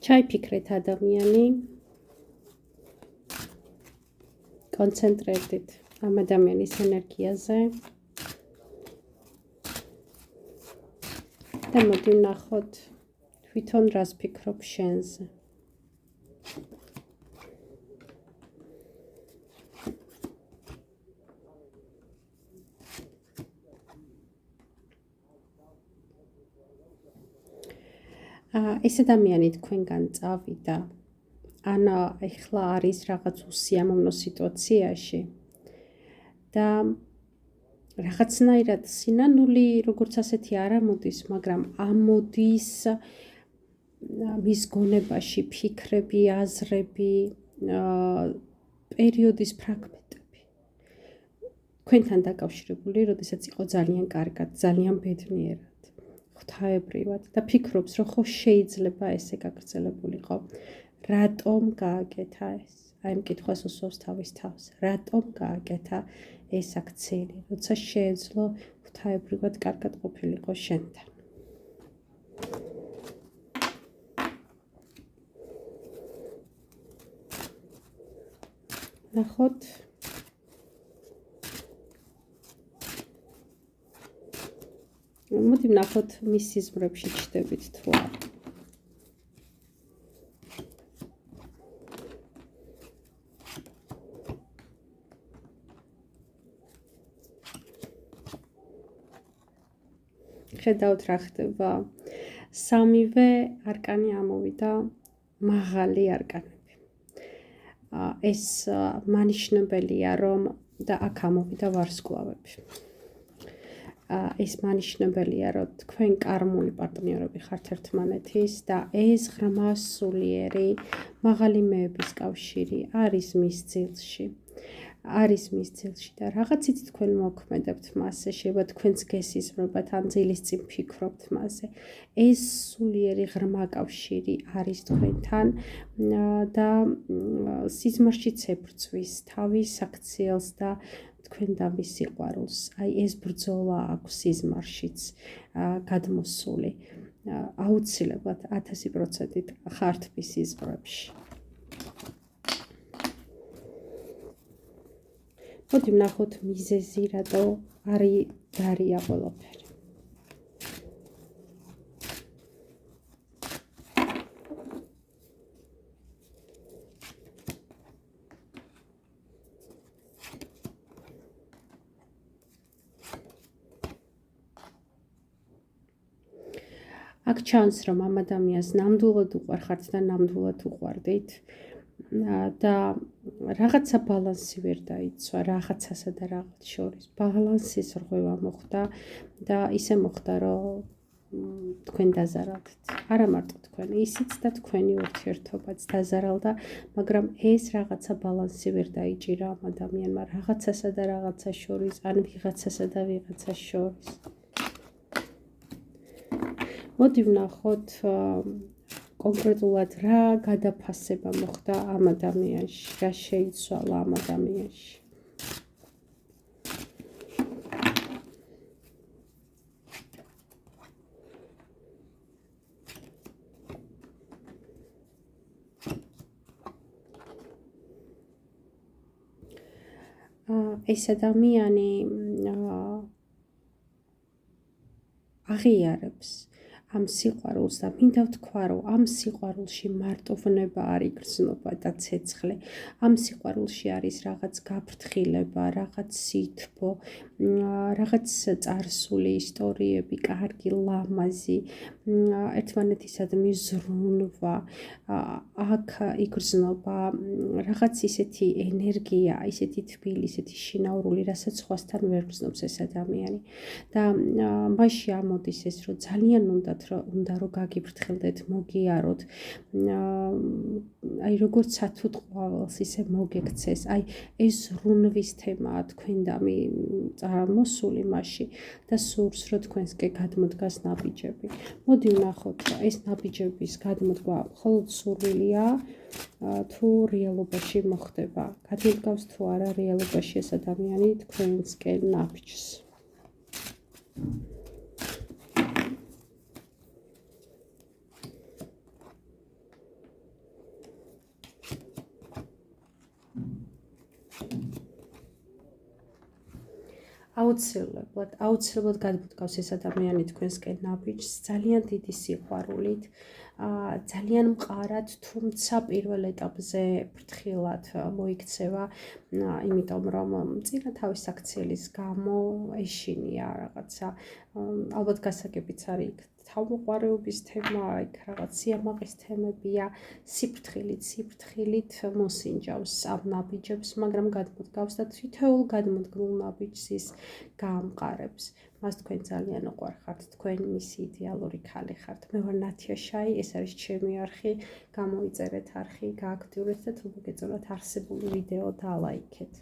ჩაიფიქრეთ ადამიანი, კონცენტრირდით ამ ადამიანის ენერგიაზე და მოდი ვნახოთ თვითონ რას ფიქრობ შენზე. ეს ადამიანი თქვენგან წავიდა, ან ეხლა არის რაღაც უსიამოვნო სიტუაციაში და რაღაცნაირად სინანული, როგორც ასეთი არ ამოდის, მაგრამ ამოდის მის გონებაში ფიქრები, აზრები, პერიოდის ფრაგმენტები. თქვენთან დაკავშირებული, როდესაც იყო ძალიან კარგად, ძალიან ბედნიერად. ღვთაებრივად და ფიქრობს, რომ ხო შეიძლება ესე გაგრძელებულიყო. რატომ გააკეთა ეს? აი ამ კითხვას უსვამს თავის თავს. რატომ გააკეთა ეს აქცელი, როცა შეეძლო ღვთაებრივად კარგად ყოფილიყო შენთან? ნახოთ. მოდი ვნახოთ მის სიზმრებში ჩდებით თუ არა. ხედავთ რა ხდება. სამივე არკანი ამოვიდა მაღალი არკანები. ეს მანიშნებელია, რომ და აქ ამოვიდა ვარსკვლავები. ეს მანიშნებელია, რომ თქვენ კარმული პარტნიორები ხართ ერთმანეთის და ეს ღრმა სულიერი მაღალი მეების კავშირი არის მის ძილში. არის მის ძილში და რაღაცით თქვენ მოქმედებთ მასზე, შეიძლება თქვენც გესიზმრებათ ან ძილის წინ ფიქრობთ მასზე. ეს სულიერი ღრმა კავშირი არის თქვენთან და სიზმარშიც ებრძვის თავის აქციელს და თქვენ და მის სიყვარულს. აი ეს ბრძოლა აქვს სიზმარშიც გადმოსული. აუცილებლად 1000%-ით ხართ მის სიზმრებში. მოდი ვნახოთ მიზეზი, რატო არის დარია ყველაფერი. აქ ჩანს, რომ ამ ადამიანს ნამდვილად უყვარხართ და ნამდვილად უყვარდით და რაღაცა ბალანსი ვერ დაიცვა, რაღაცასა და რაღაც შორის. ბალანსის რღვევა მოხდა და ისე მოხდა, რომ თქვენ დაზარალდით. არა მარტო თქვენ, ისიც და თქვენი ურთიერთობაც დაზარალდა, მაგრამ ეს რაღაცა ბალანსი ვერ დაიჭირა ამ ადამიანმა რაღაცასა და რაღაცა შორის, ან ვიღაცასა და ვიღაცას შორის. მოდი ვნახოთ კონკრეტულად რა გადაფასება მოხდა ამ ადამიანში, რა შეიცვალა ამ ადამიანში. ეს ადამიანი აღიარებს ამ სიყვარულს და მინდა ვთქვა, რომ ამ სიყვარულში მარტოვნება არ იგრძნობა და ცეცხლი. ამ სიყვარულში არის რაღაც გაფრთხილება, რაღაც სითბო, რაღაც წარსული ისტორიები, კარგი, ლამაზი, ერთმანეთისადმი ზრუნვა. აქ იგრძნობა რაღაც ისეთი ენერგია, ისეთი თბილი, ისეთი შინაურული, რასაც სხვასთან ვერ გრძნობს ეს ადამიანი. და მასში ამოდის ეს, რომ ძალიან უნდა რომ გაგიფრთხილდეთ, მოგიაროთ. აი როგორც ათუთ ყვავილს ისე მოგექცეს. აი ეს ზრუნვის თემაა თქვენ და წარმოსული მასში და სურს, რომ თქვენსკენ გადმოდგას ნაბიჯები. მოდი ვნახოთ, ეს ნაბიჯების გადმოდგა მხოლოდ სურვილია თუ რეალობაში მოხდება. გადმოდგავს თუ არა რეალობაში ეს ადამიანი თქვენსკენ ნაბიჯს. აუცილებლად გადმოდგავს ეს ადამიანი თქვენსკენ ნაბიჯს ძალიან დიდი სიყვარულით, ძალიან მყარად, თუმცა პირველ ეტაპზე ფრთხილად მოიქცევა, იმიტომ რომ წინა თავის აქციელის გამო ეშინია რაღაცა, ალბათ გასაგებიც არის იქ თავმოყარეობის თემა, იქ რაღაც სიამაყის თემებია, სიფრთხილით მოსინჯავს ამ ნაბიჯებს, მაგრამ გადმოდგავს და თითოეულ გადმოდგმულ ნაბიჯს ის გაამყარებს. მას თქვენ ძალიან უყვარხართ, თქვენ მისი იდეალური ქალი ხართ. მე ვარ ნათია შაი, ეს არის ჩემი არხი, გამოიწერეთ არხი, გააქტიურეთ და თუ მოგეწონათ არსებული ვიდეო დალაიქეთ.